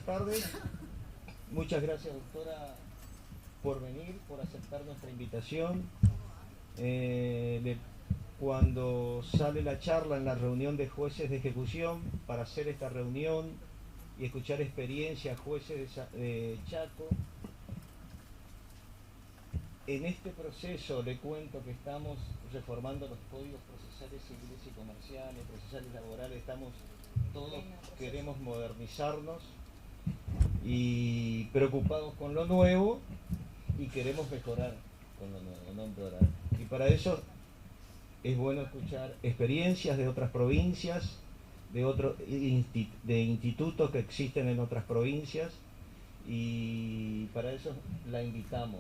buenas tardes. Muchas gracias, doctora, por venir, por aceptar nuestra invitación. Cuando sale la charla en la reunión de jueces de ejecución, para hacer esta reunión y escuchar experiencias jueces de Chaco, en este proceso le cuento que estamos reformando los códigos procesales civiles y comerciales, procesales laborales, todos queremos modernizarnos y preocupados con lo nuevo y queremos mejorar con lo nuevo, no empeorar. Y para eso es bueno escuchar experiencias de otras provincias, de institutos que existen en otras provincias, y para eso la invitamos.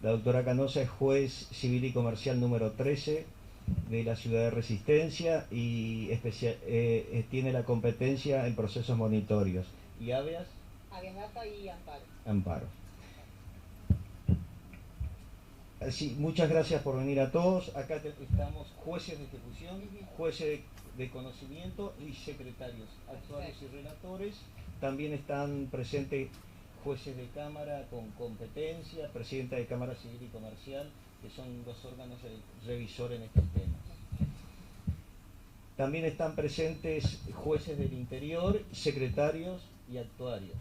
La doctora Canosa es juez civil y comercial número 13 de la ciudad de Resistencia y tiene la competencia en procesos monitorios. ¿Y habeas? Habeas data y amparo. Amparo. Así, muchas gracias por venir a todos. Acá estamos jueces de ejecución, jueces de conocimiento y secretarios, actuarios y relatores. También están presentes jueces de cámara con competencia, presidenta de Cámara Civil y Comercial, que son dos órganos revisores en estos temas. También están presentes jueces del interior, secretarios y actuarios.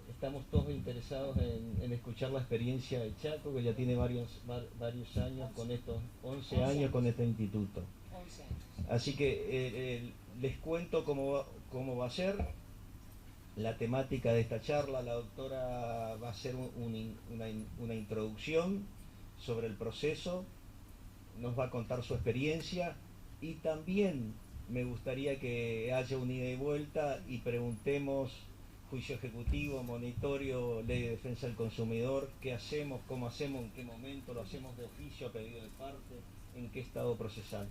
Estamos todos interesados en escuchar la experiencia de Chaco, que ya tiene varios años con estos 11 años con este instituto. Así que les cuento cómo va a ser la temática de esta charla. La doctora va a hacer una introducción sobre el proceso, nos va a contar su experiencia y también me gustaría que haya un ida y vuelta y preguntemos juicio ejecutivo, monitorio, ley de defensa del consumidor, qué hacemos, cómo hacemos, en qué momento, lo hacemos de oficio, a pedido de parte, en qué estado procesal.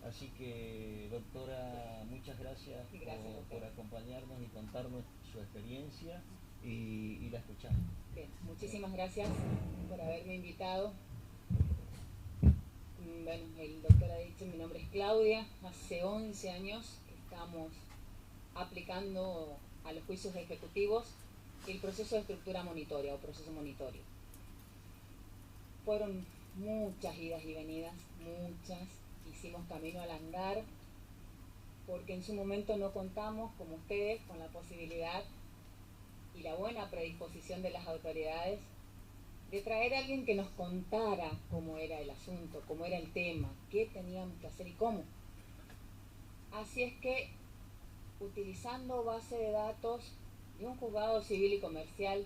Así que, doctora, muchas gracias por acompañarnos y contarnos su experiencia y la escuchamos. Bien, muchísimas gracias por haberme invitado. Bueno, el doctor ha dicho, mi nombre es Claudia, hace 11 años que estamos aplicando a los juicios ejecutivos el proceso de estructura monitoria o proceso monitorio. Fueron muchas idas y venidas, muchas, hicimos camino al andar, porque en su momento no contamos, como ustedes, con la posibilidad y la buena predisposición de las autoridades de traer a alguien que nos contara cómo era el asunto, cómo era el tema, qué teníamos que hacer y cómo. Así es que, utilizando base de datos de un juzgado civil y comercial,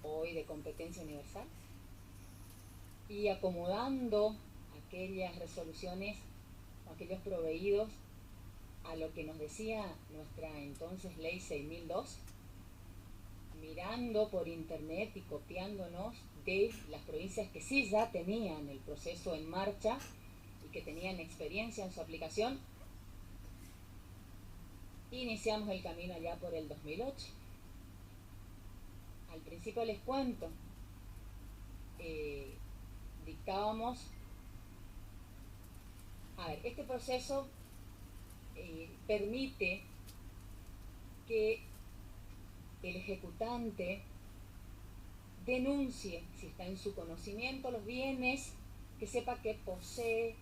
hoy de competencia universal, y acomodando aquellas resoluciones o aquellos proveídos a lo que nos decía nuestra entonces ley 6002, mirando por internet y copiándonos de las provincias que sí ya tenían el proceso en marcha y que tenían experiencia en su aplicación, iniciamos el camino allá por el 2008. Al principio les cuento, dictábamos, este proceso permite que el ejecutante denuncie, si está en su conocimiento, los bienes que sepa que posee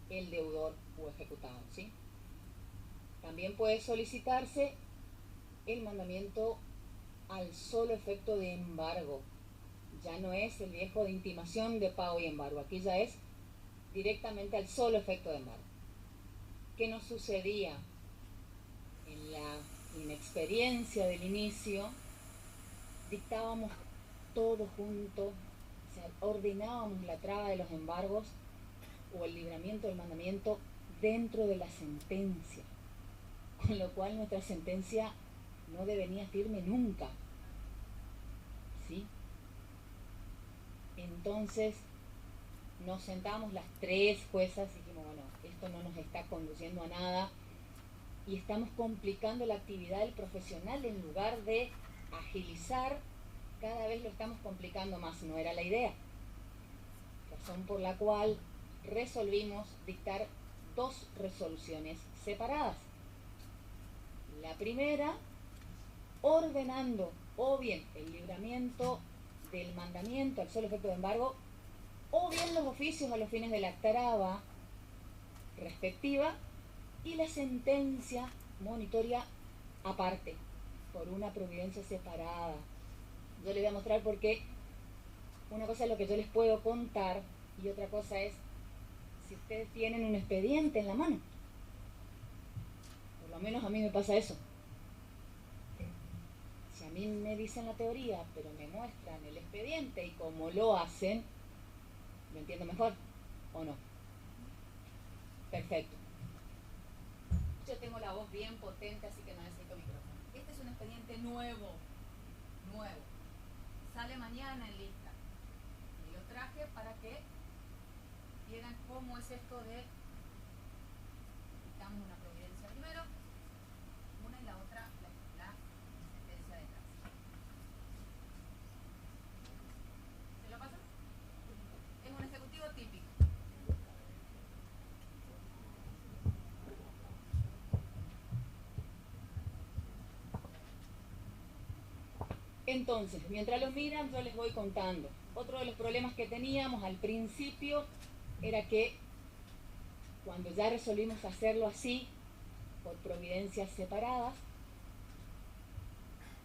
el deudor o ejecutado, ¿sí? También puede solicitarse el mandamiento al solo efecto de embargo. Ya no es el viejo de intimación de pago y embargo, aquí ya es directamente al solo efecto de embargo. ¿Qué nos sucedía? En la inexperiencia del inicio, dictábamos todo junto, o sea, ordenábamos la traba de los embargos o el libramiento del mandamiento dentro de la sentencia, con lo cual nuestra sentencia no devenía firme nunca, ¿sí? Entonces nos sentamos las tres juezas y dijimos, bueno, esto no nos está conduciendo a nada y estamos complicando la actividad del profesional en lugar de agilizar, cada vez lo estamos complicando más, no era la idea. Razón por la cual resolvimos dictar dos resoluciones separadas. La primera ordenando o bien el libramiento del mandamiento al solo efecto de embargo, o bien los oficios a los fines de la traba respectiva y la sentencia monitoria aparte, por una providencia separada. Yo les voy a mostrar por qué. Una cosa es lo que yo les puedo contar y otra cosa es si ustedes tienen un expediente en la mano. Por lo menos a mí me pasa eso. Si a mí me dicen la teoría, pero me muestran el expediente y cómo lo hacen, ¿lo entiendo mejor o no? Perfecto. Yo tengo la voz bien potente, así que no necesito micrófono. Este es un expediente nuevo. Sale mañana en lista. Y lo traje para que vieran cómo es esto de quitamos una providencia primero, una y la otra la sentencia detrás. ¿Se lo pasan? Es un ejecutivo típico. Entonces, mientras lo miran, yo les voy contando. Otro de los problemas que teníamos al principio era que cuando ya resolvimos hacerlo así, por providencias separadas,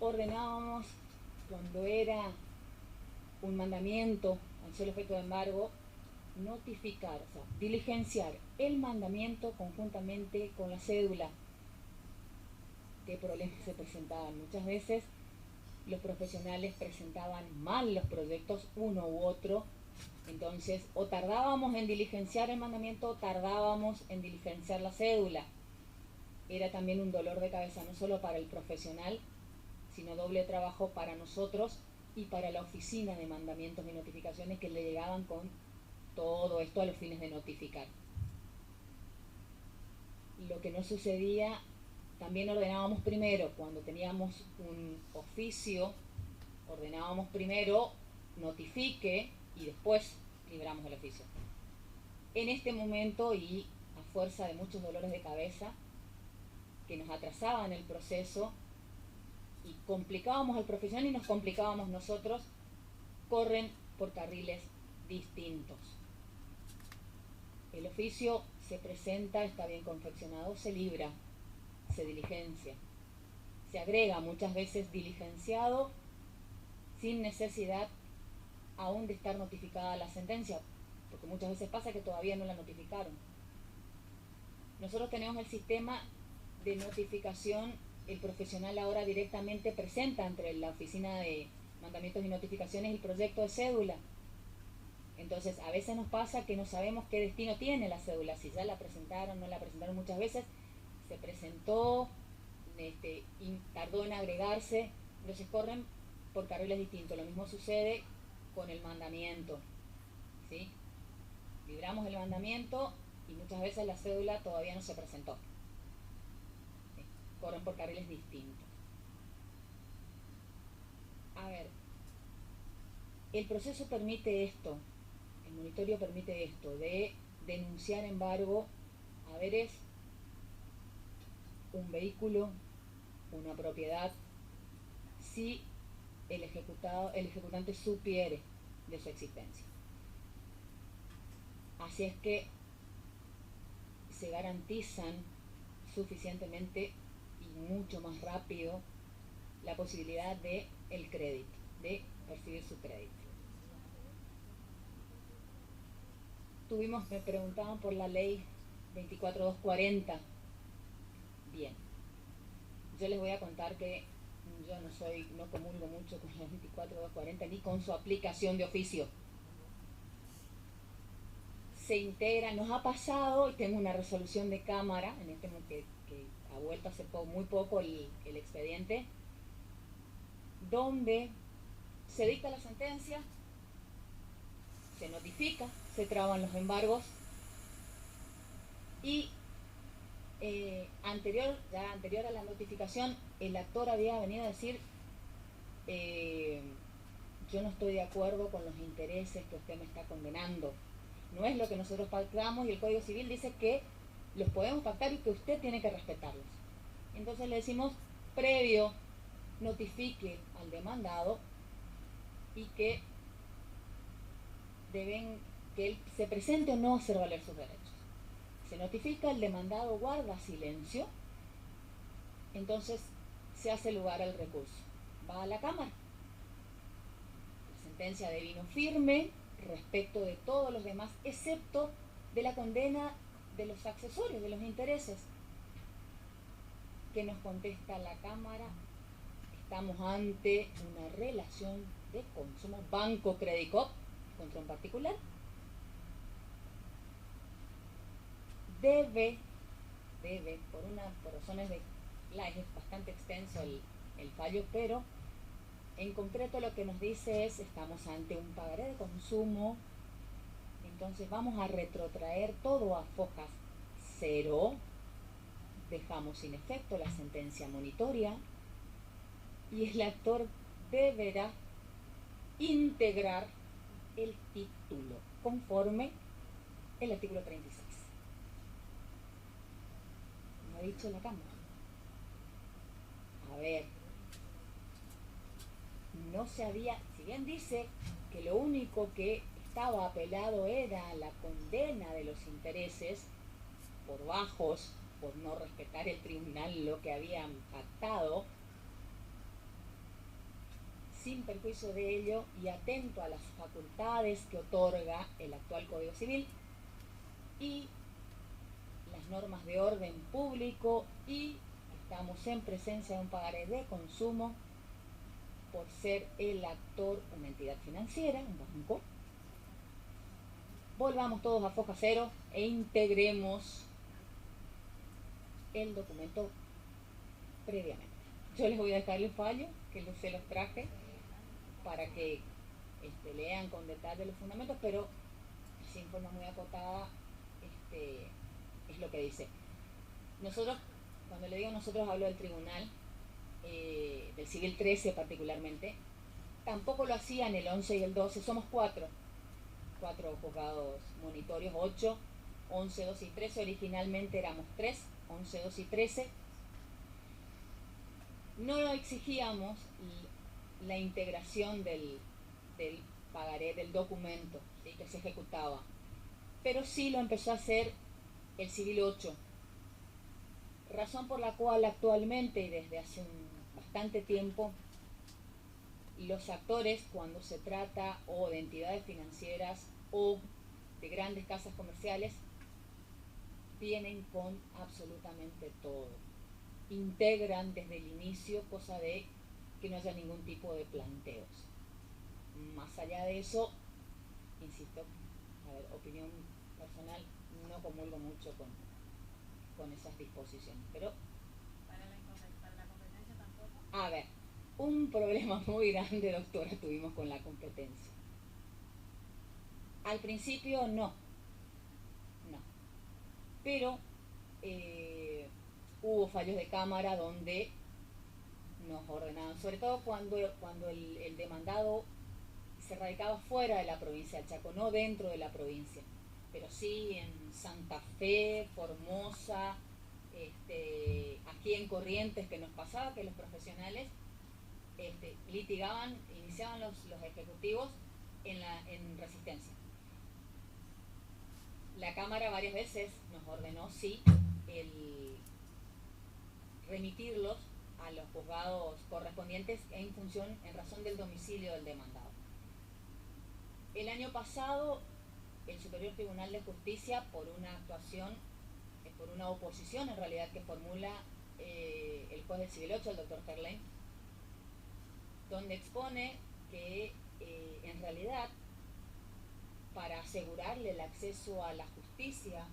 ordenábamos cuando era un mandamiento al solo efecto de embargo, notificar, o sea, diligenciar el mandamiento conjuntamente con la cédula. ¿Qué problemas se presentaban? Muchas veces los profesionales presentaban mal los proyectos, uno u otro, entonces o tardábamos en diligenciar el mandamiento o tardábamos en diligenciar la cédula. Era también un dolor de cabeza no solo para el profesional, sino doble trabajo para nosotros y para la oficina de mandamientos y notificaciones que le llegaban con todo esto a los fines de notificar. Lo que no sucedía, también ordenábamos primero, cuando teníamos un oficio, ordenábamos primero notifique y después libramos el oficio. En este momento y a fuerza de muchos dolores de cabeza que nos atrasaban el proceso y complicábamos al profesional y nos complicábamos nosotros, corren por carriles distintos. El oficio se presenta, está bien confeccionado, se libra, se diligencia. Se agrega muchas veces diligenciado sin necesidad aún de estar notificada la sentencia, porque muchas veces pasa que todavía no la notificaron. Nosotros tenemos el sistema de notificación, el profesional ahora directamente presenta entre la oficina de mandamientos y notificaciones el proyecto de cédula. Entonces a veces nos pasa que no sabemos qué destino tiene la cédula, si ya la presentaron, no la presentaron. Muchas veces se presentó y tardó en agregarse, entonces corren por carriles distintos. Lo mismo sucede con el mandamiento, ¿sí? Libramos el mandamiento y muchas veces la cédula todavía no se presentó, ¿sí? Corren por carriles distintos. A ver, el proceso permite esto, el monitorio permite esto, de denunciar embargo haberes, un vehículo, una propiedad, si el ejecutante supiere de su existencia. Así es que se garantizan suficientemente y mucho más rápido la posibilidad de el crédito, de percibir su crédito. Me preguntaban por la ley 24240. Bien, yo les voy a contar que yo no comulgo mucho con la 24240 ni con su aplicación de oficio. Se integra, nos ha pasado, y tengo una resolución de cámara en este momento que ha vuelto hace muy poco el expediente, donde se dicta la sentencia, se notifica, se traban los embargos y anterior a la notificación el actor había venido a decir yo no estoy de acuerdo con los intereses que usted me está condenando, no es lo que nosotros pactamos y el Código Civil dice que los podemos pactar y que usted tiene que respetarlos. Entonces le decimos, previo notifique al demandado y que él se presente o no a hacer valer sus derechos. Se notifica, el demandado guarda silencio, entonces se hace lugar al recurso. Va a la Cámara. La sentencia de vino firme respecto de todos los demás, excepto de la condena de los accesorios, de los intereses. ¿Qué nos contesta la Cámara? Estamos ante una relación de consumo Banco Credit Coop contra un particular. Debe, por razones de... es bastante extenso el fallo, pero en concreto lo que nos dice es, estamos ante un pagaré de consumo, entonces vamos a retrotraer todo a fojas 0, dejamos sin efecto la sentencia monitoria y el actor deberá integrar el título conforme el artículo 36. Lo ha dicho la Cámara. A ver, no se había, si bien dice que lo único que estaba apelado era la condena de los intereses por bajos, por no respetar el tribunal lo que habían pactado, sin perjuicio de ello y atento a las facultades que otorga el actual Código Civil y las normas de orden público, y estamos en presencia de un pagaré de consumo por ser el actor una entidad financiera, un banco. Volvamos todos a foja 0 e integremos el documento previamente. Yo les voy a dejar el fallo, que se los traje, para que lean con detalle los fundamentos, pero sin forma muy acotada es lo que dice. Nosotros, cuando le digo nosotros, hablo del tribunal, del civil 13 particularmente. Tampoco lo hacían el 11 y el 12, somos 4 juzgados monitorios, 8, 11, 12 y 13, originalmente éramos 3, 11, 12 y 13. No exigíamos la integración del pagaré, del documento, ¿sí?, que se ejecutaba, pero sí lo empezó a hacer el civil 8, razón por la cual actualmente y desde hace bastante tiempo los actores, cuando se trata o de entidades financieras o de grandes casas comerciales, vienen con absolutamente todo, integran desde el inicio, cosa de que no haya ningún tipo de planteos. Más allá de eso, insisto, a ver, opinión personal, no comulgo mucho con esas disposiciones, pero para la competencia tampoco. A ver, un problema muy grande, doctora, tuvimos con la competencia. Al principio no, pero hubo fallos de Cámara donde nos ordenaban, sobre todo cuando el demandado se radicaba fuera de la provincia del Chaco, no dentro de la provincia, pero sí en Santa Fe, Formosa, aquí en Corrientes, que nos pasaba que los profesionales litigaban, iniciaban los ejecutivos en resistencia. La Cámara varias veces nos ordenó, sí, el remitirlos a los juzgados correspondientes en razón del domicilio del demandado. El año pasado, el Superior Tribunal de Justicia, por una actuación, por una oposición en realidad que formula el juez del Civil 8, el doctor Gerlain, donde expone que en realidad, para asegurarle el acceso a la justicia,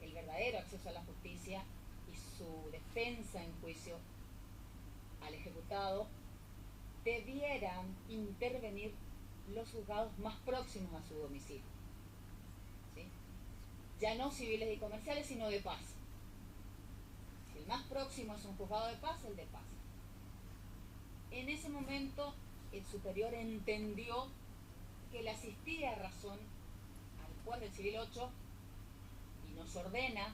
el verdadero acceso a la justicia y su defensa en juicio al ejecutado, debieran intervenir los juzgados más próximos a su domicilio, ¿sí? Ya no civiles y comerciales, sino de paz. Si el más próximo es un juzgado de paz, el de paz. En ese momento el superior entendió que le asistía razón al juez del Civil 8 y nos ordena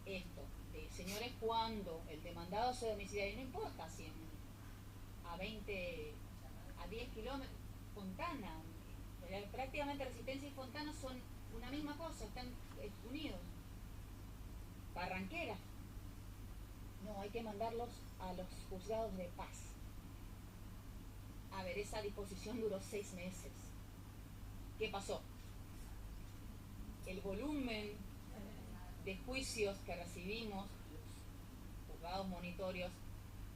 esto, de señores, cuando el demandado se domicilia, y no importa si a 10 kilómetros, Fontana, prácticamente Resistencia y Fontana son una misma cosa, están unidos. Barranquera, no, hay que mandarlos a los juzgados de paz. A ver, esa disposición duró 6 meses. ¿Qué pasó? El volumen de juicios que recibimos, los juzgados monitorios,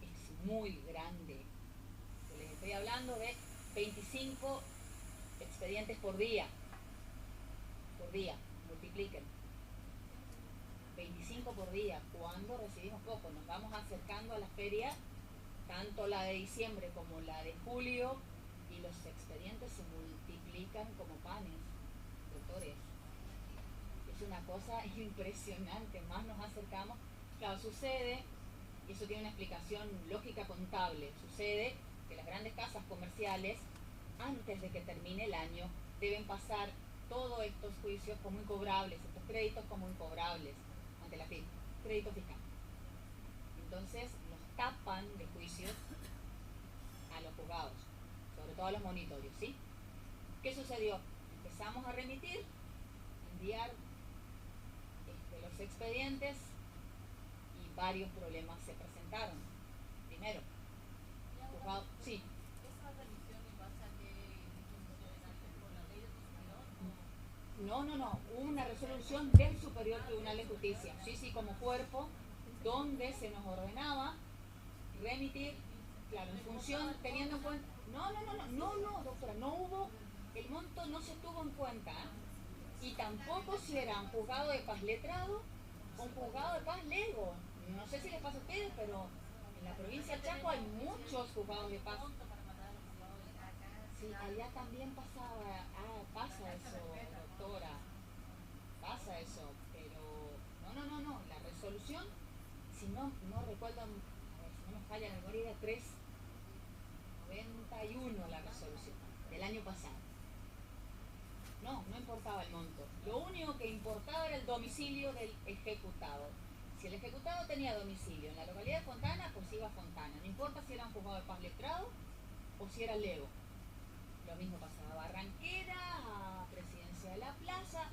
es muy grande. Les estoy hablando de 25 expedientes por día. Por día, multipliquen. 25 por día. Cuando recibimos poco, nos vamos acercando a la feria, tanto la de diciembre como la de julio, y los expedientes se multiplican como panes, doctores. Es una cosa impresionante, más nos acercamos. Claro, sucede, y eso tiene una explicación lógica contable, sucede que las grandes casas comerciales, antes de que termine el año, deben pasar todos estos juicios como incobrables, estos créditos como incobrables ante la FIP, crédito fiscal. Entonces nos tapan de juicios a los juzgados, sobre todo a los monitorios, ¿sí? ¿Qué sucedió? Empezamos a remitir, enviar los expedientes, y varios problemas se presentaron. Primero, juzgado, sí. ¿Esa revisión en base a qué disposiciones por la ley del consumidor? No, hubo una resolución del Superior Tribunal de Justicia, sí, como cuerpo, donde se nos ordenaba remitir, claro, en función, teniendo en cuenta, no, doctora, no hubo, el monto no se tuvo en cuenta, y tampoco si era un juzgado de paz letrado o un juzgado de paz lego. No sé si les pasa a ustedes, pero en la provincia de Chaco hay muchos juzgados de paz. Sí, allá también pasaba, pasa eso, doctora, pasa eso, pero no, la resolución, si no recuerdo, a ver, si no me falla la memoria, era 391 la resolución del año pasado. No importaba el monto, lo único que importaba era el domicilio del ejecutado. Si el ejecutado tenía domicilio en la localidad de Fontana, pues iba a Fontana, no importa si era un juzgado de paz letrado o si era lego. Lo mismo pasaba a Barranquera, a Presidencia de la Plaza,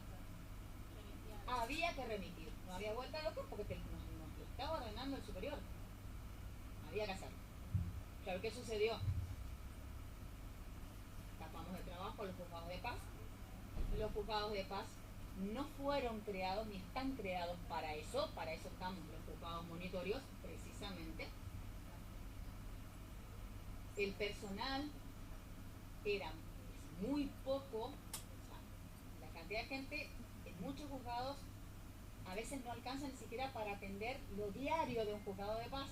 había que remitir, no había vuelta a loco porque nos lo estaba ordenando el superior, había que hacerlo. Claro, ¿qué sucedió? Tapamos de trabajo a los juzgados de paz. Los juzgados de paz no fueron creados ni están creados para eso estamos los juzgados monitorios, precisamente. El personal era muy poco, o sea, la cantidad de gente en muchos juzgados a veces no alcanza ni siquiera para atender lo diario de un juzgado de paz.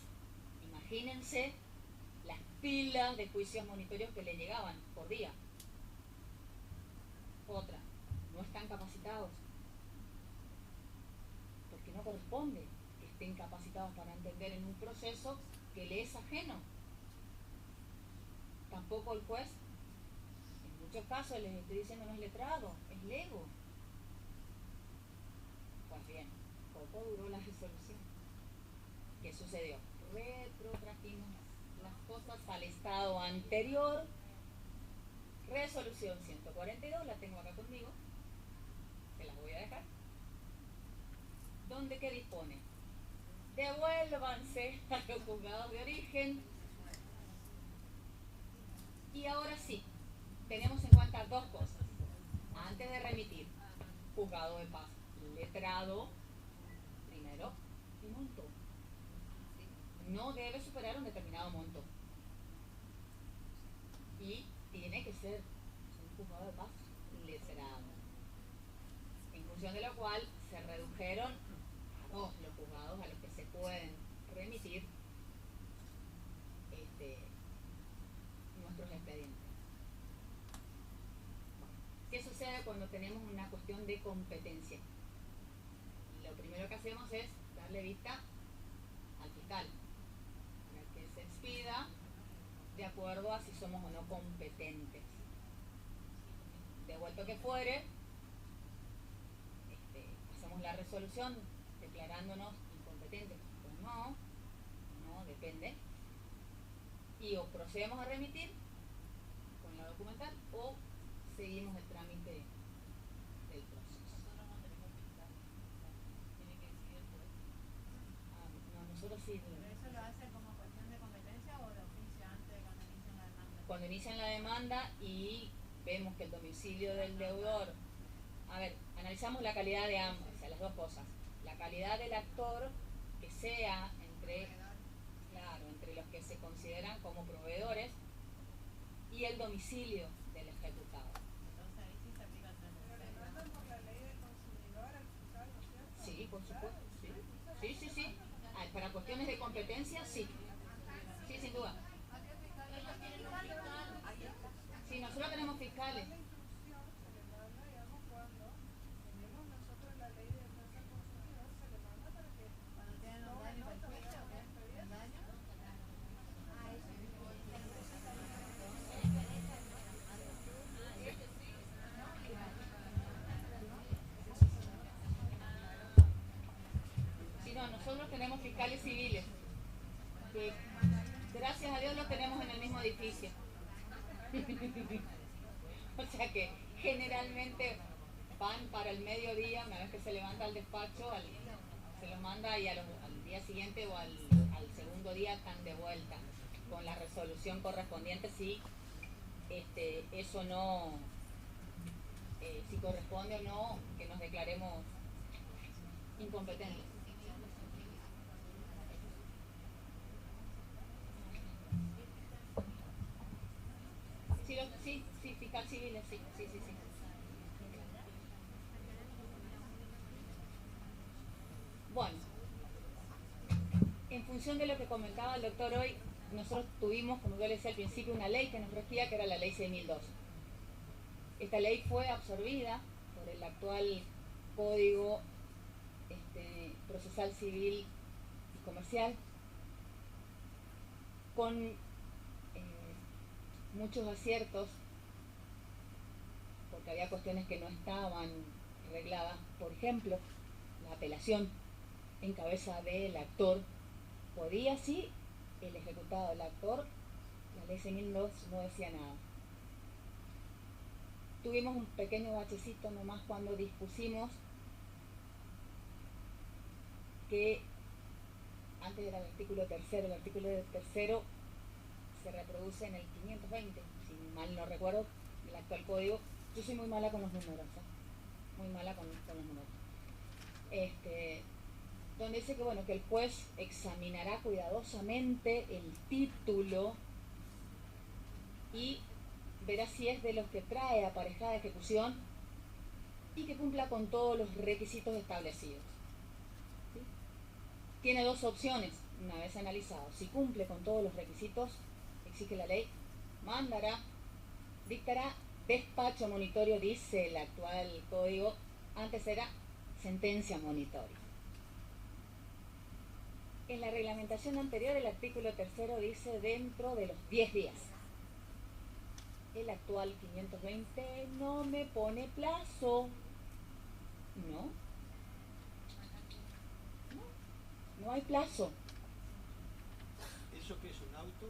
Imagínense las pilas de juicios monitorios que le llegaban por día. Otra, no están capacitados, porque no corresponde que estén capacitados para entender en un proceso que le es ajeno. Tampoco el juez, en muchos casos les estoy diciendo no es letrado, es lego. Pues bien, poco duró la resolución. ¿Qué sucedió? Retrotrajimos las cosas al estado anterior. Resolución 142, la tengo acá conmigo, se las voy a dejar. ¿Dónde qué dispone? Devuélvanse a los juzgados de origen. Y ahora sí, tenemos en cuenta dos cosas. Antes de remitir, juzgado de paz letrado, primero, y monto. No debe superar un determinado monto. Y tiene que ser un juzgado de paz letrado. En función de lo cual se redujeron a 2 los juzgados a los que se pueden remitir nuestros expedientes. ¿Qué sucede cuando tenemos una cuestión de competencia? Lo primero que hacemos es darle vista al fiscal para que se expida de acuerdo a si somos o no competentes. Devuelto que fuere, hacemos la resolución declarándonos incompetentes competente. Pues no, depende. Y o procedemos a remitir con la documental o seguimos el trámite del proceso. Nosotros no tenemos fiscal, tiene que decidir el juez. No, nosotros sí. ¿Pero eso lo hace como cuestión de competencia o de oficio antes de cuando inician la demanda? Cuando inician la demanda y vemos que el domicilio del deudor, a ver, analizamos la calidad de ambas, o sea, las dos cosas. La calidad del actor, que sea entre los que se consideran como proveedores, y el domicilio del ejecutado. Entonces ahí sí se aplica el 36. ¿Demandan por la ley del consumidor al fiscal, no es cierto? Sí, por supuesto, sí. Para cuestiones de competencia, sí. Sí, sin duda. Ellos tienen un fiscal. Sí, nosotros tenemos fiscales. La instrucción se le manda, digamos, cuando tenemos nosotros la ley de defensa del consumidor, se le manda para que Cuando tienen un daño para el juicio, ¿o qué? ¿Un daño? Sí, no, nosotros tenemos fiscales civiles, que gracias a Dios los tenemos en el mismo edificio. O sea que generalmente van para el mediodía, una vez que se levanta al despacho, se los manda y al día siguiente o al segundo día están de vuelta con la resolución correspondiente si eso no, si corresponde o no, que nos declaremos incompetentes. Sí, fiscal civil, sí. Bueno, en función de lo que comentaba el doctor hoy, nosotros tuvimos, como yo le decía al principio, una ley que nos regía, que era la ley 6002. Esta ley fue absorbida por el actual Código Procesal Civil y Comercial, con muchos aciertos, porque había cuestiones que no estaban arregladas. Por ejemplo, la apelación en cabeza del actor. Podía, sí, el ejecutado del actor, la ley 6002 no decía nada. Tuvimos un pequeño bachecito nomás cuando dispusimos que antes era el artículo tercero se reproduce en el 520, si mal no recuerdo, el actual código. Yo soy muy mala con los números, muy mala con los números. Donde dice que bueno, que el juez examinará cuidadosamente el título y verá si es de los que trae aparejada ejecución y que cumpla con todos los requisitos establecidos. ¿Sí? Tiene dos opciones, una vez analizado. Si cumple con todos los requisitos, exige la ley, dictará despacho monitorio, dice el actual código, antes era sentencia monitoria. En la reglamentación anterior, el artículo 3 dice dentro de los 10 días. El actual 520 no me pone plazo. No hay plazo. ¿Eso qué es un auto?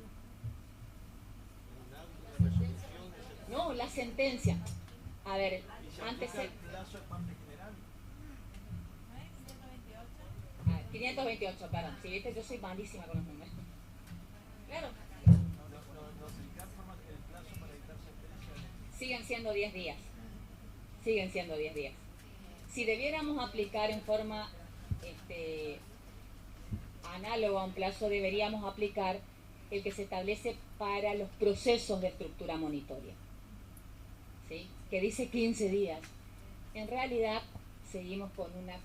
¿Un auto de resolución? No, la sentencia. A ver, antes... ¿El plazo es parte general? 528, perdón. Si viste, yo soy malísima con los números. Claro. No se informa que el plazo para dictar sentencia. Siguen siendo 10 días. Si debiéramos aplicar en forma análoga a un plazo, deberíamos aplicar el que se establece para los procesos de estructura monitoria, ¿sí? Que dice 15 días. En realidad, seguimos con la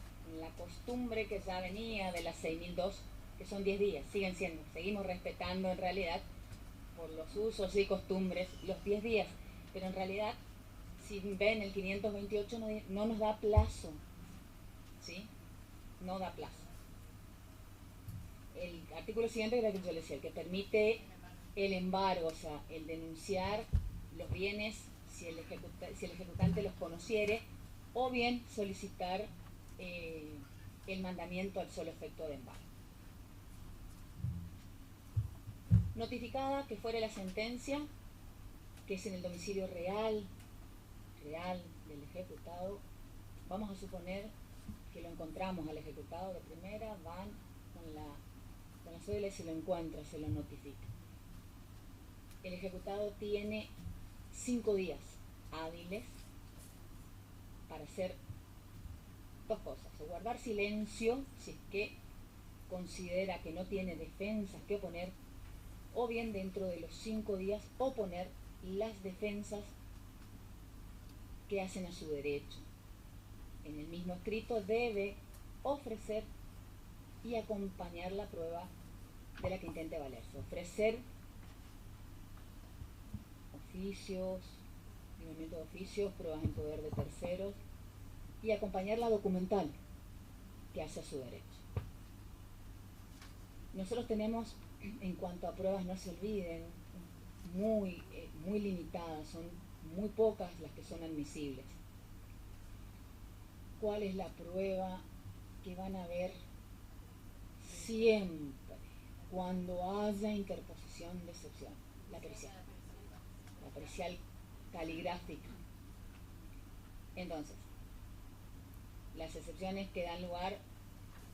costumbre que ya venía de la 6002, que son 10 días, seguimos respetando en realidad, por los usos y costumbres, los 10 días, pero en realidad, si ven el 528 no nos da plazo, ¿sí? No da plazo. El artículo siguiente que yo le decía, el que permite el embargo, o sea, el denunciar los bienes si el ejecutante los conociere, o bien solicitar el mandamiento al solo efecto de embargo. Notificada que fuera la sentencia, que es en el domicilio real del ejecutado, vamos a suponer que lo encontramos al ejecutado de primera, van con la cédula y se lo encuentra, se lo notifica. El ejecutado tiene 5 días hábiles para hacer dos cosas: o guardar silencio si es que considera que no tiene defensas que oponer, o bien dentro de los 5 días oponer las defensas que hacen a su derecho. En el mismo escrito debe ofrecer y acompañar la prueba de la que intente valerse. Ofrecer oficios, libramiento de oficios, pruebas en poder de terceros, y acompañar la documental que hace a su derecho. Nosotros tenemos, en cuanto a pruebas, no se olviden, muy limitadas, son muy pocas las que son admisibles. ¿Cuál es la prueba que van a ver siempre cuando haya interposición de excepción? La pericial caligráfica. Entonces, las excepciones que dan lugar,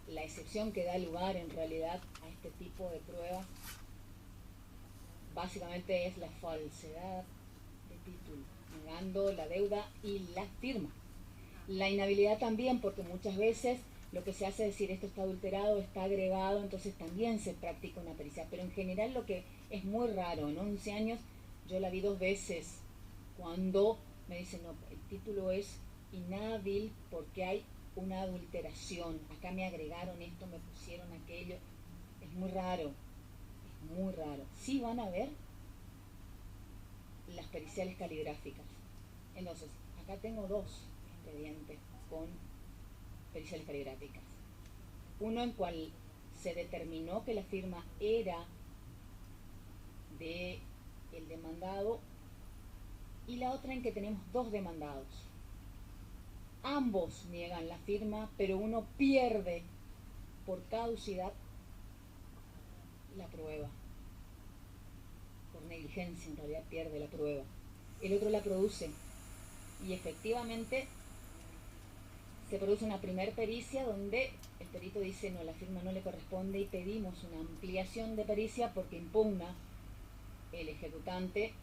la excepción que da lugar en realidad a este tipo de pruebas, básicamente es la falsedad de título, negando la deuda y la firma. La inhabilidad también, porque muchas veces lo que se hace es decir esto está adulterado, está agregado, entonces también se practica una pericia. Pero en general lo que es muy raro, en 11 años yo la vi 2 veces, cuando me dicen no, el título es inhábil porque hay una adulteración, acá me agregaron esto, me pusieron aquello. Es muy raro, es muy raro. Sí van a ver las periciales caligráficas. Entonces, acá tengo 2 expedientes con periciales caligráficas. Uno en cual se determinó que la firma era de el demandado, y la otra en que tenemos 2 demandados. Ambos niegan la firma, pero uno pierde por caducidad la prueba. Por negligencia, en realidad pierde la prueba. El otro la produce. Y efectivamente se produce una primer pericia donde el perito dice no, la firma no le corresponde, y pedimos una ampliación de pericia porque impugna el ejecutante.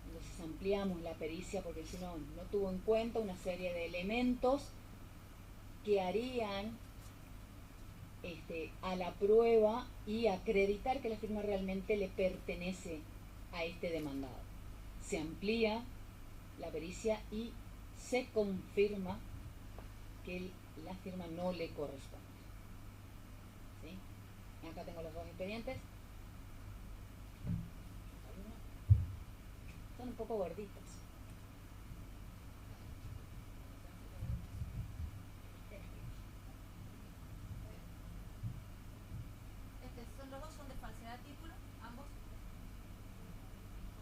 Entonces ampliamos la pericia porque si no tuvo en cuenta una serie de elementos que harían a la prueba y acreditar que la firma realmente le pertenece a este demandado. Se amplía la pericia y se confirma que la firma no le corresponde. ¿Sí? Acá tengo los 2 expedientes. Son un poco gorditos. Son los 2 son de falsedad de título, ambos.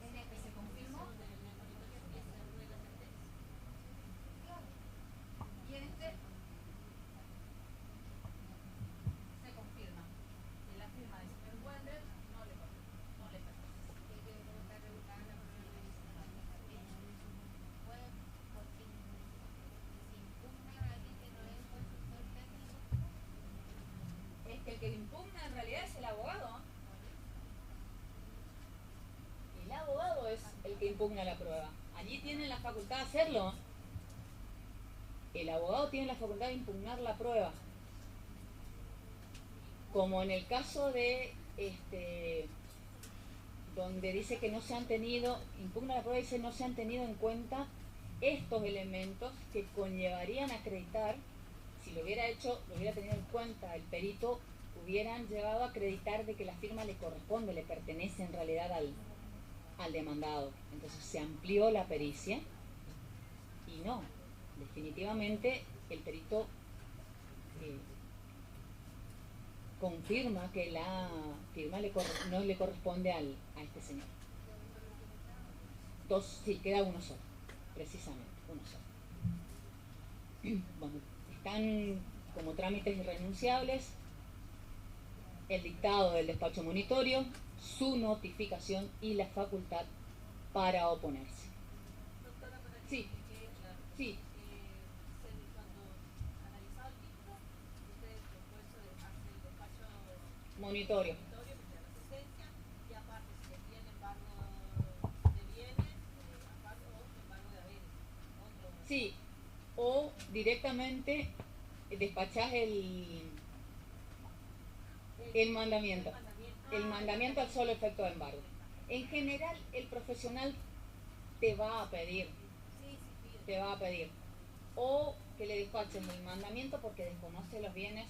En este se confirmó. Y en este se confirma que la firma del señor Wender no le pertenece. Es que el que le impugna en realidad es el abogado. El abogado es el que impugna la prueba. Allí tienen la facultad de hacerlo. El abogado tiene la facultad de impugnar la prueba. Como en el caso de donde dice que no se han tenido, impugna la prueba y dice no se han tenido en cuenta estos elementos que conllevarían a acreditar, si lo hubiera hecho, lo hubiera tenido en cuenta el perito, hubieran llevado a acreditar de que la firma le corresponde, le pertenece en realidad al demandado. Entonces se amplió la pericia y no, definitivamente el perito confirma que la firma no le corresponde a este señor. 2, sí, queda uno solo, precisamente, uno solo. Bueno, están como trámites irrenunciables, el dictado del despacho monitorio, su notificación y la facultad para oponerse. Doctora, para que Sí, me quede claro. sí. Cuando analizado el título, ustedes después hacen el despacho Monitorio. monitorio que sea la sentencia y aparte si les tiene embargo de bienes, aparte o embargo de haberes. Otro. Sí, o directamente despachás el mandamiento. El mandamiento al solo efecto de embargo. En general, el profesional te va a pedir, o que le despaches el mandamiento porque desconoce los bienes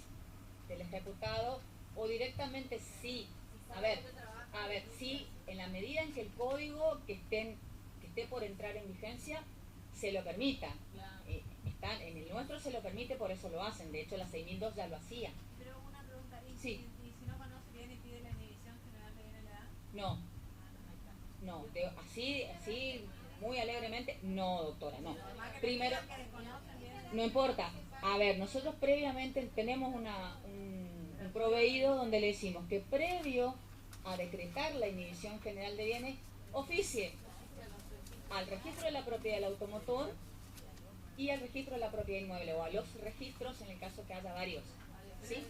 del ejecutado, o directamente sí. A ver, sí, en la medida en que el código que esté por entrar en vigencia se lo permita. En el nuestro se lo permite, por eso lo hacen. De hecho, la 6002 ya lo hacía. Pero una pregunta, ¿y, Sí. y si no conoce bien y pide la inhibición general de bienes, le da? No, no, así, muy alegremente, no, doctora, no. Primero, Que desconocen bien. no importa. A ver, nosotros previamente tenemos un proveído donde le decimos que previo a decretar la inhibición general de bienes, oficie al registro de la propiedad del automotor y al registro de la propiedad inmueble, o a los registros en el caso que haya varios. ¿Sí?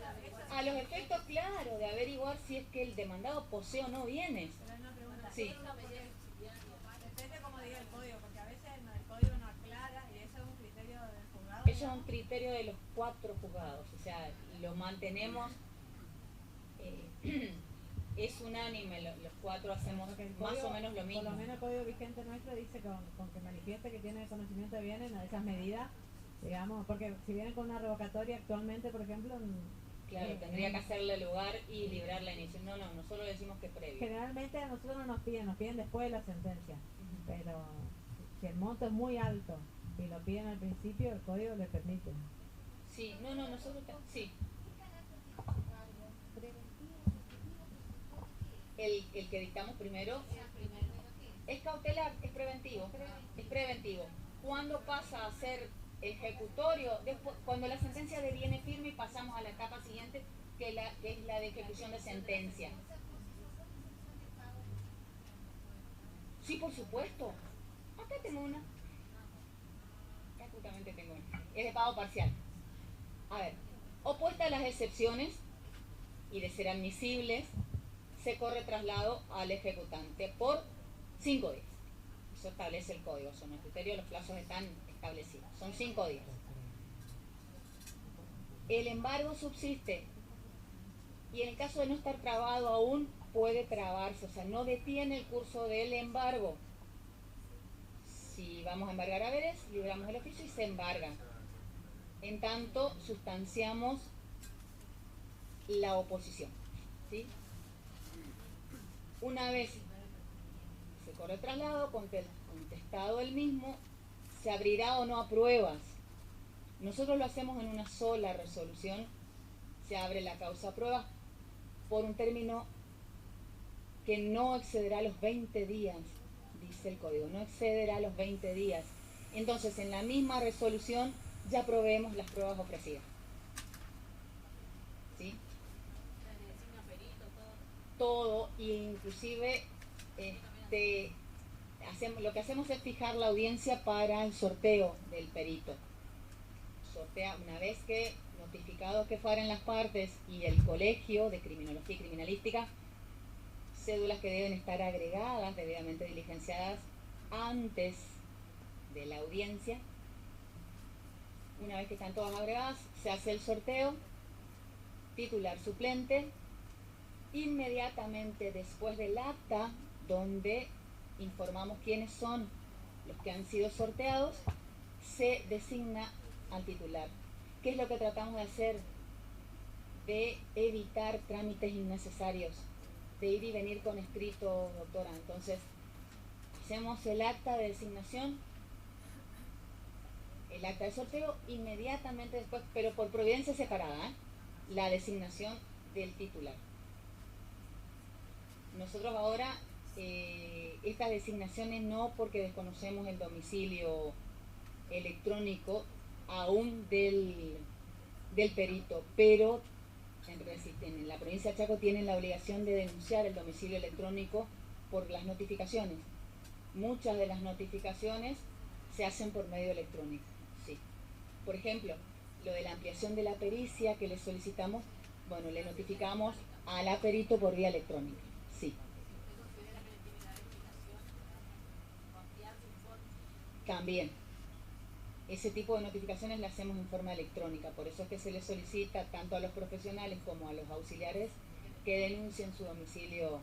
A los efectos, claro, de averiguar si es que el demandado posee o no bienes. Pero hay una pregunta. Sí. Depende cómo diga el código, porque a veces el código no aclara y eso es un criterio del juzgado. Eso es un criterio de los 4 juzgados, o sea, lo mantenemos, es unánime, los 4 hacemos Porque el más código, o menos lo mismo. Por lo menos el código vigente nuestro dice con que manifieste que tiene conocimiento de bienes a esas medidas, digamos, porque si vienen con una revocatoria actualmente, por ejemplo, Claro, tendría que hacerle lugar y librar la inhibición. No, nosotros le decimos que previo. generalmente a nosotros no nos piden después de la sentencia, pero si el monto es muy alto y lo piden al principio, el código le permite. Sí, nosotros, sí. El que dictamos primero es cautelar, es preventivo. ¿Cuándo pasa a ser ejecutorio? Después, cuando la sentencia deviene firme y pasamos a la etapa siguiente, que es la de ejecución de sentencia. Sí, por supuesto. Acá tengo una. Acá justamente tengo una. Es de pago parcial. A ver, opuesta a las excepciones y de ser admisibles, se corre traslado al ejecutante por 5 días. Eso establece el código, son los criterios, los plazos están establecidos. Son 5 días. El embargo subsiste y en el caso de no estar trabado aún, puede trabarse, o sea, no detiene el curso del embargo. Si vamos a embargar haberes, libramos el oficio y se embarga. En tanto, sustanciamos la oposición. ¿Sí? Una vez se corre el traslado, contestado el mismo, se abrirá o no a pruebas. Nosotros lo hacemos en una sola resolución, se abre la causa a pruebas por un término que no excederá los 20 días, dice el código, no excederá los 20 días. Entonces, en la misma resolución ya proveemos las pruebas ofrecidas. ¿Sí? Todo, inclusive lo que hacemos es fijar la audiencia para el sorteo del perito. Sortea una vez que notificados que fueran las partes y el colegio de criminología y criminalística, cédulas que deben estar agregadas, debidamente diligenciadas antes de la audiencia. Una vez que están todas agregadas, se hace el sorteo, titular suplente, inmediatamente después del acta, donde informamos quiénes son los que han sido sorteados, se designa al titular. ¿Qué es lo que tratamos de hacer? De evitar trámites innecesarios, de ir y venir con escrito, doctora. Entonces, hacemos el acta de designación, el acta de sorteo, inmediatamente después, pero por providencia separada, la designación del titular. Nosotros ahora, estas designaciones no, porque desconocemos el domicilio electrónico aún del del perito, pero en la provincia de Chaco tienen la obligación de denunciar el domicilio electrónico por las notificaciones. Muchas de las notificaciones se hacen por medio electrónico, sí. Por ejemplo, lo de la ampliación de la pericia que le solicitamos, bueno, le notificamos a la perito por vía electrónica, sí. También, ese tipo de notificaciones las hacemos en forma electrónica, por eso es que se les solicita tanto a los profesionales como a los auxiliares que denuncien su domicilio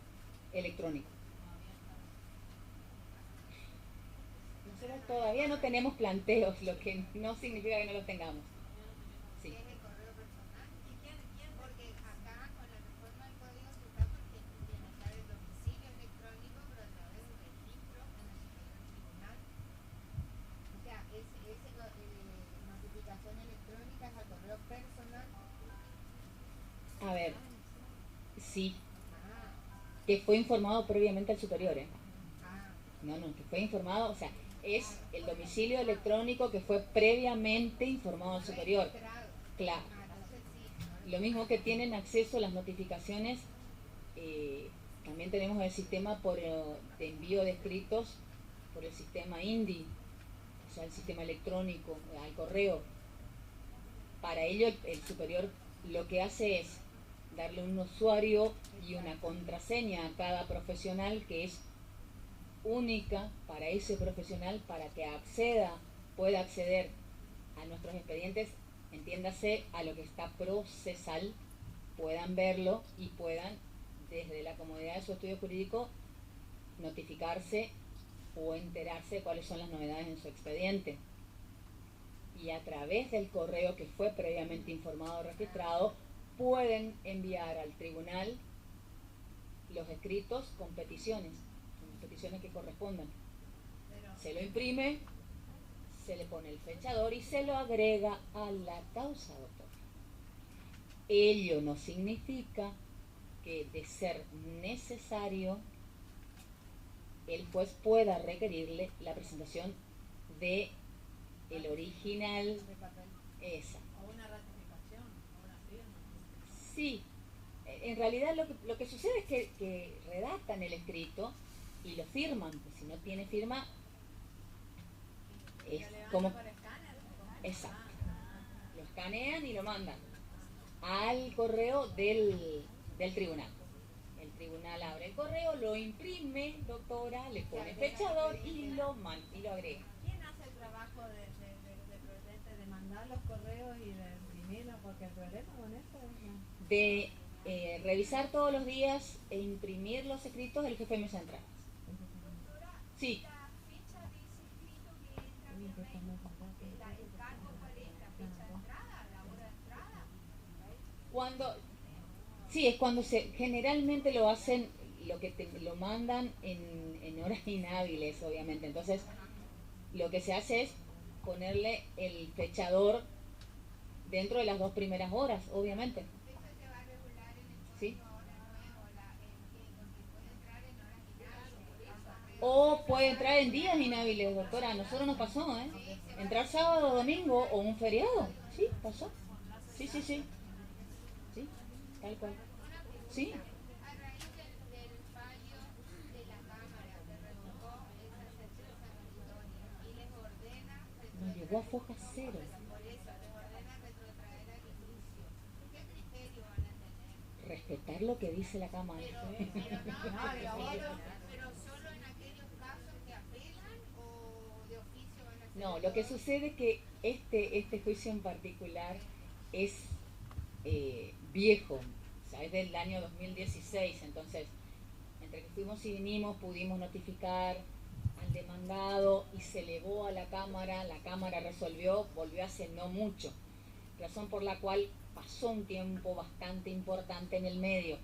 electrónico. Nosotros todavía no tenemos planteos, lo que no significa que no los tengamos. Sí. ¿Qué es el correo personal? ¿Y quién? Porque acá con la reforma del código se está porque tiene que estar el domicilio electrónico, pero a través de un registro en el tribunal. O sea, notificación electrónica es al correo personal. A ver, sí, que fue informado previamente al superior, ¿eh? No, que fue informado, o sea, es el domicilio electrónico que fue previamente informado al superior. Claro. Lo mismo que tienen acceso a las notificaciones, también tenemos el sistema de envío de escritos por el sistema INDI, o sea, el sistema electrónico, al correo. Para ello el superior lo que hace es darle un usuario y una contraseña a cada profesional que es única para ese profesional para que pueda acceder a nuestros expedientes, entiéndase a lo que está procesal, puedan verlo y puedan desde la comodidad de su estudio jurídico notificarse o enterarse de cuáles son las novedades en su expediente. Y a través del correo que fue previamente informado o registrado, pueden enviar al tribunal los escritos con peticiones que correspondan. Se lo imprime, se le pone el fechador y se lo agrega a la causa, doctor. Ello no significa que, de ser necesario, el juez pueda requerirle la presentación de el original. Esa. O una ratificación, o una firma. Sí, en realidad lo que sucede es que redactan el escrito y lo firman, pues si no tiene firma es como... Exacto. Lo escanean y lo mandan al correo del tribunal. El tribunal abre el correo, lo imprime, doctora, le pone fechador y lo agrega. ¿Quién hace el trabajo de mandar los correos y de imprimirlos? Porque el problema con eso es... De revisar todos los días e imprimir los escritos del jefe de mesa de entradas. Sí. La ficha dice escrito que entra vía mail. ¿El cargo cuál es? ¿La fecha de entrada? ¿La hora de entrada? Sí, es cuando generalmente lo hacen, lo mandan en horas inhábiles, obviamente. Entonces, lo que se hace es ponerle el fechador dentro de las 2 primeras horas, obviamente. ¿Eso se va a regular en el código Sí. ahora nuevo? Porque puede entrar en horas inhábiles. O puede entrar en días inhábiles, doctora. A nosotros nos pasó, ¿eh? Entrar sábado, domingo o un feriado. Sí, pasó. Sí. Sí, tal cual. Sí. A raíz del fallo de la Cámara que revocó esa excepción sanatoria y les ordena Nos llegó a foja cero. por eso les ordena retrotraer al inicio. ¿Qué criterio van a tener? Respetar lo que dice la Cámara. Pero solo en aquellos casos que apelan o de oficio van a hacer. No, lo que sucede es que este juicio en particular es viejo, o sea, es del año 2016, entonces entre que fuimos y vinimos pudimos notificar al demandado y se elevó a la Cámara resolvió, volvió hace no mucho, razón por la cual pasó un tiempo bastante importante en el medio.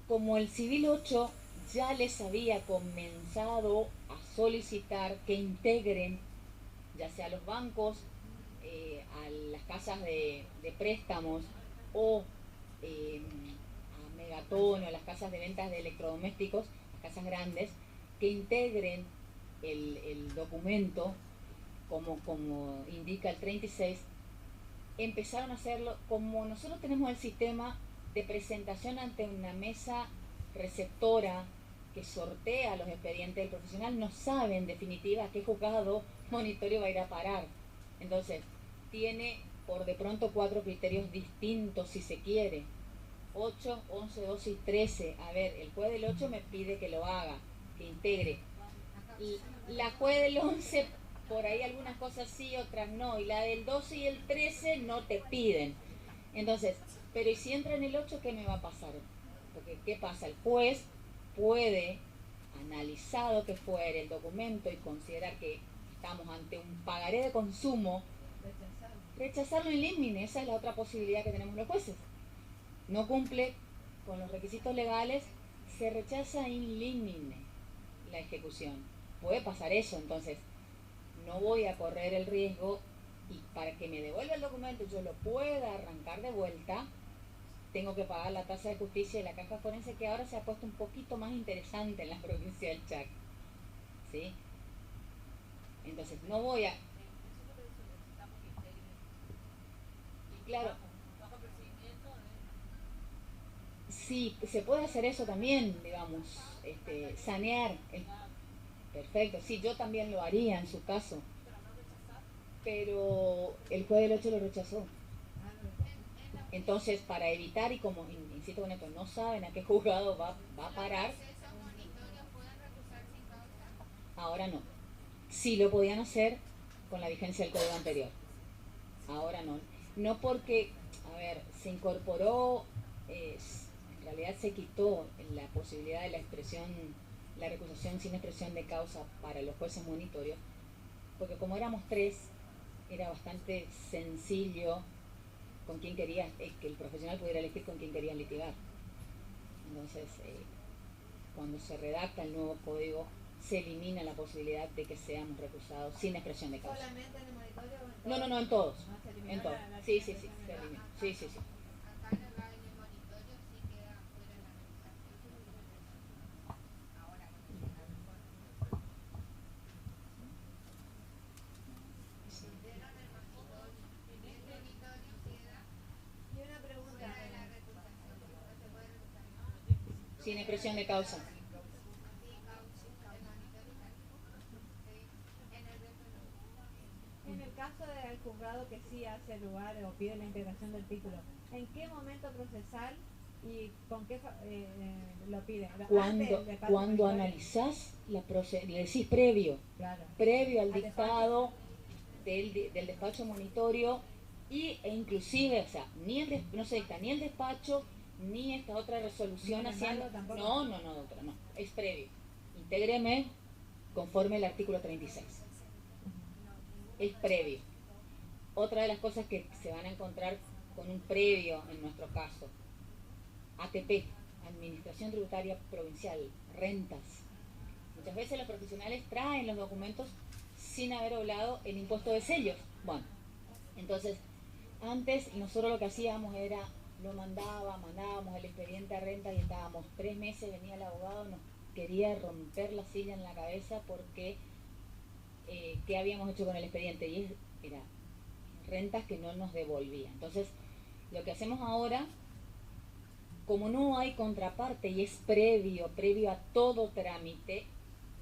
Como el Civil 8 ya les había comenzado a solicitar que integren ya sea a los bancos, a las casas de préstamos o a Megatón o a las casas de ventas de electrodomésticos, las casas grandes, que integren el documento como indica el 36, empezaron a hacerlo, como nosotros tenemos el sistema de presentación ante una mesa receptora que sortea los expedientes del profesional, no sabe en definitiva a qué juzgado monitorio va a ir a parar. Entonces, tiene por de pronto 4 criterios distintos si se quiere. 8, 11, 12 y 13. A ver, el juez del 8 me pide que lo haga, que integre. La juez del 11, por ahí algunas cosas sí, otras no. Y la del 12 y el 13 no te piden. Entonces, pero ¿y si entra en el 8, qué me va a pasar? Porque, ¿qué pasa? El juez puede, analizado que fuere el documento y considerar que estamos ante un pagaré de consumo, rechazarlo in limine. Esa es la otra posibilidad que tenemos los jueces. No cumple con los requisitos legales, se rechaza in limine la ejecución. Puede pasar eso, entonces no voy a correr el riesgo, y para que me devuelva el documento y yo lo pueda arrancar de vuelta, tengo que pagar la tasa de justicia y la caja forense, que ahora se ha puesto un poquito más interesante en la provincia del Chaco. ¿Sí? Entonces no voy a... Claro. Sí, se puede hacer eso también, digamos, sanear. Perfecto, sí, yo también lo haría en su caso. Pero el juez del 8 lo rechazó. Entonces, para evitar, y como insisto con esto, no saben a qué juzgado va a parar, ahora no. Sí lo podían hacer con la vigencia del código anterior. Ahora no. No porque, a ver, se incorporó, en realidad se quitó la posibilidad de la expresión, la recusación sin expresión de causa para los jueces monitorios, porque como éramos 3, era bastante sencillo con quién quería, que el profesional pudiera elegir con quién querían litigar. Entonces, cuando se redacta el nuevo código, se elimina la posibilidad de que seamos recusados sin expresión de causa. ¿Solamente en el monitorio o en No, todos? no, no, en todos. se eliminó En todos. la Sí, se expresión de elimina. causa. Sí, sí. Acá en el monitorio sí queda fuera la recusación. Ahora, con la reforma. Dieron el monitorio. El monitorio queda Y una pregunta, fuera de la recusación. No se puede recusar. Sin expresión de causa. Sí, causa. El monitorio está aquí. Sí. En el resto no. En el caso del juzgado que sí hace lugar o pide la integración del título, ¿en qué momento procesal y con qué lo pide? Antes Cuando del cuando monitorio. analizás le decís previo Claro. al Al dictado del despacho monitorio, e inclusive, o sea, no se dicta ni el despacho ni esta otra resolución Ni el haciendo... mando tampoco. No, doctora, no, es previo. Intégreme conforme al artículo 36. Es previo. Otra de las cosas que se van a encontrar con un previo en nuestro caso, ATP, Administración Tributaria Provincial, rentas. Muchas veces los profesionales traen los documentos sin haber hablado el impuesto de sellos. Bueno, entonces, antes nosotros lo que hacíamos era, mandábamos el expediente a renta y estábamos 3 meses, venía el abogado, nos quería romper la silla en la cabeza porque qué habíamos hecho con el expediente, y era rentas que no nos devolvía. Entonces, lo que hacemos ahora, como no hay contraparte y es previo a todo trámite,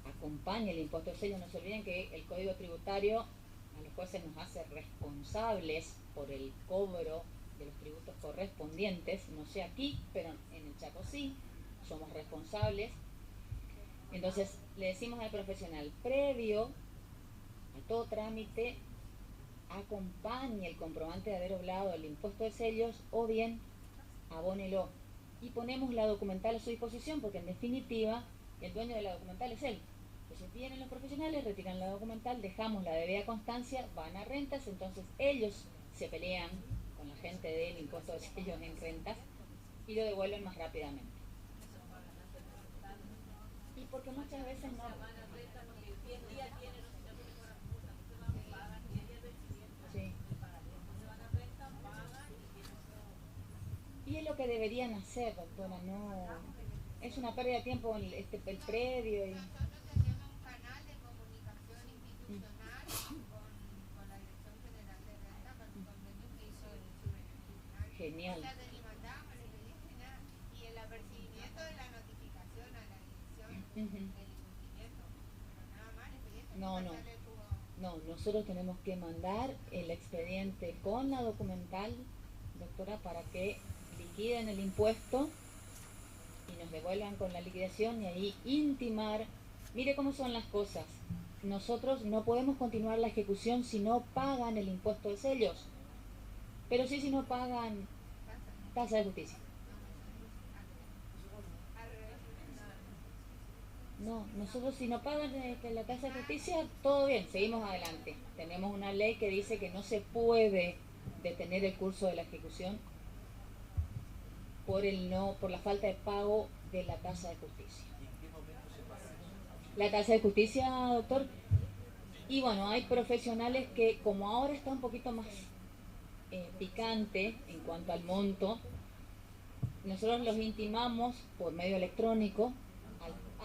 acompaña el impuesto de sello. No se olviden que el Código Tributario a los jueces nos hace responsables por el cobro de los tributos correspondientes. No sé aquí, pero en el Chaco sí, somos responsables. Entonces, le decimos al profesional, previo a todo trámite, acompañe el comprobante de haber oblado el impuesto de sellos, o bien abónelo. Y ponemos la documental a su disposición, porque en definitiva el dueño de la documental es él. Entonces vienen los profesionales, retiran la documental, dejamos la debida constancia, van a rentas, entonces ellos se pelean con la gente del impuesto de sellos en rentas y lo devuelven más rápidamente. Y porque muchas veces no... Sí. Y es lo que deberían hacer, doctora, no... Es una pérdida de tiempo el previo y... Nosotros tenemos un canal de comunicación institucional con la Dirección General de Renta, con el convenio que hizo Genial. O sea, que ni mandábamos el expediente ni nada. Y el apercibimiento de la notificación a la dirección Ujú. del incumplimiento. Pero nada más, el expediente No, ni no. pasarle el jugo. No, nosotros tenemos que mandar el expediente con la documental, doctora, para que liquiden el impuesto y nos devuelvan con la liquidación y ahí intimar. Mire cómo son las cosas. Nosotros no podemos continuar la ejecución si no pagan el impuesto de sellos, pero sí si no pagan tasa de justicia. Al revés. No, nosotros si no pagan la tasa de justicia, todo bien, seguimos adelante. Tenemos una ley que dice que no se puede detener el curso de la ejecución por la falta de pago de la tasa de justicia. ¿Y en qué momento se paga eso? La tasa de justicia, doctor, y bueno, hay profesionales que como ahora está un poquito más picante en cuanto al monto, nosotros los intimamos por medio electrónico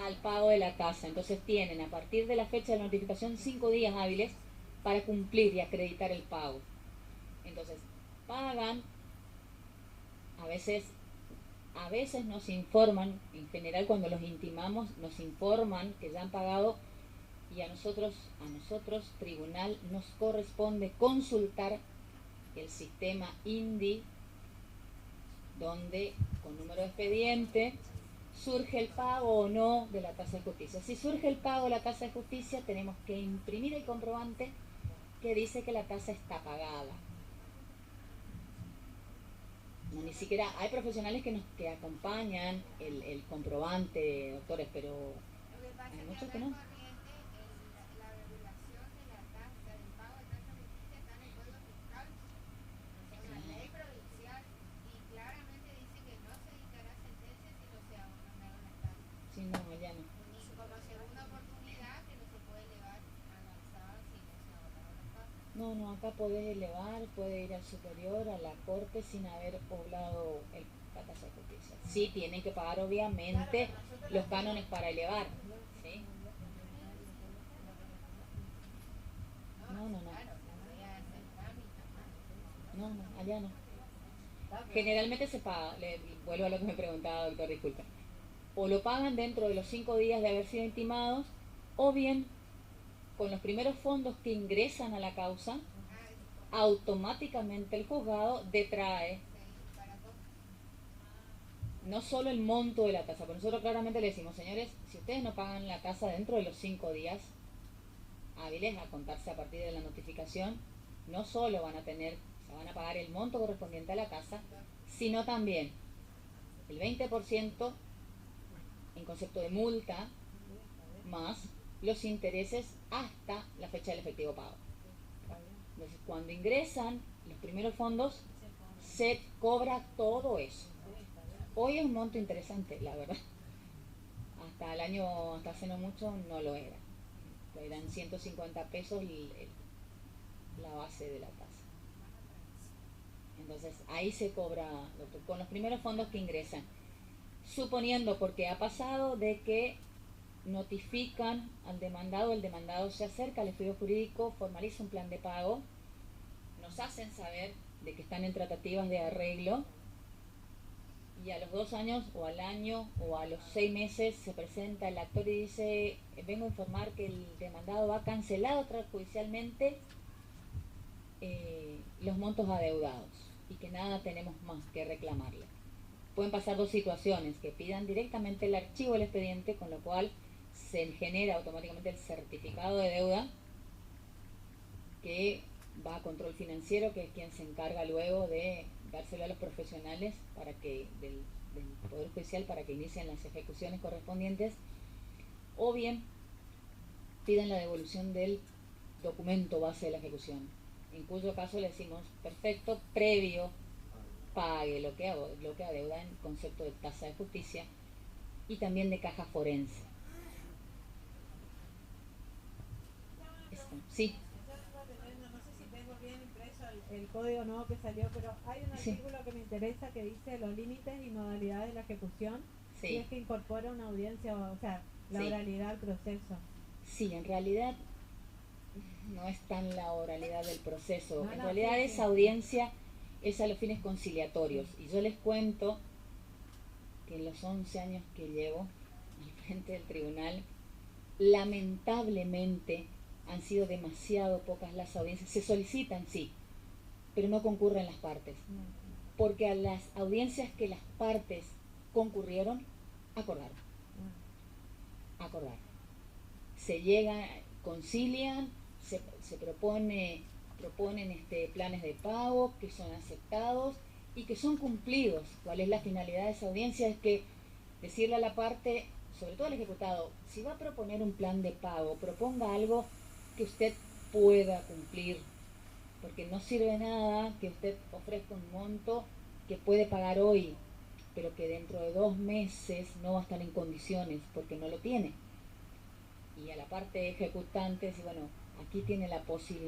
al pago de la tasa. Entonces tienen a partir de la fecha de la notificación 5 días hábiles para cumplir y acreditar el pago. Entonces pagan, a veces nos informan, en general cuando los intimamos nos informan que ya han pagado y a nosotros tribunal nos corresponde consultar el sistema INDI donde con número de expediente surge el pago o no de la tasa de justicia. Si surge el pago de la tasa de justicia, tenemos que imprimir el comprobante que dice que la tasa está pagada. No, ni siquiera hay profesionales que acompañan el comprobante, doctores, pero Lo que pasa hay es muchos que que acá no. en Corrientes la regulación de la tasa, del pago de tasa de justicia está en el Código Fiscal. Es una ley provincial y claramente dice que no se dictará sentencia si no se abonaron las tasas. Sí, no, ya no. Y como segunda oportunidad que no se puede elevar a la alzada si no se abonaron las tasas. No, acá podés elevar, puede ir al superior, a la corte sin haber poblado la tasa de justicia. Sí, tienen que pagar obviamente los cánones para elevar. ¿Sí? No. Claro, voy a hacer trámite. No, allá no. Generalmente se paga, vuelvo a lo que me preguntaba, doctor, disculpa. O lo pagan dentro de los 5 días de haber sido intimados, o bien con los primeros fondos que ingresan a la causa, automáticamente el juzgado detrae no solo el monto de la tasa, pero nosotros claramente le decimos, señores, si ustedes no pagan la tasa dentro de los 5 días hábiles a contarse a partir de la notificación, no solo van a pagar el monto correspondiente a la tasa, sino también el 20% en concepto de multa, más los intereses hasta la fecha del efectivo pago. Entonces, cuando ingresan los primeros fondos, se cobra todo eso. Hoy es un monto interesante, la verdad. Hasta hace no mucho, no lo era. Eran 150 pesos la base de la tasa. Entonces, ahí se cobra, doctor, con los primeros fondos que ingresan. Suponiendo, porque ha pasado de que notifican al demandado, el demandado se acerca al estudio jurídico, formaliza un plan de pago, nos hacen saber de que están en tratativas de arreglo y a los 2 años o al año o a los 6 meses se presenta el actor y dice, vengo a informar que el demandado ha cancelado extrajudicialmente los montos adeudados y que nada tenemos más que reclamarle. Pueden pasar 2 situaciones, que pidan directamente el archivo del expediente, con lo cual se genera automáticamente el certificado de deuda que va a control financiero, que es quien se encarga luego de dárselo a los profesionales para que del Poder Judicial para que inicien las ejecuciones correspondientes, o bien pidan la devolución del documento base de la ejecución, en cuyo caso le decimos, perfecto, previo pague lo que adeuda en concepto de tasa de justicia y también de caja forense. Sí. No sé si tengo bien impreso el código nuevo que salió, pero hay un artículo que me interesa que dice los límites y modalidades de la ejecución, y es que incorpora una audiencia, o sea, la oralidad al proceso. Sí, en realidad no es tan la oralidad del proceso, en realidad esa audiencia es a los fines conciliatorios. Y yo les cuento que en los 11 años que llevo al frente del tribunal, lamentablemente han sido demasiado pocas las audiencias. Se solicitan, sí, pero no concurren las partes. Porque a las audiencias que las partes concurrieron, acordaron. Se llega, concilian, se proponen planes de pago que son aceptados y que son cumplidos. ¿Cuál es la finalidad de esa audiencia? Es que decirle a la parte, sobre todo al ejecutado, si va a proponer un plan de pago, proponga algo que usted pueda cumplir, porque no sirve nada que usted ofrezca un monto que puede pagar hoy, pero que dentro de 2 meses no va a estar en condiciones porque no lo tiene. Y a la parte ejecutante, bueno, aquí tiene la posibilidad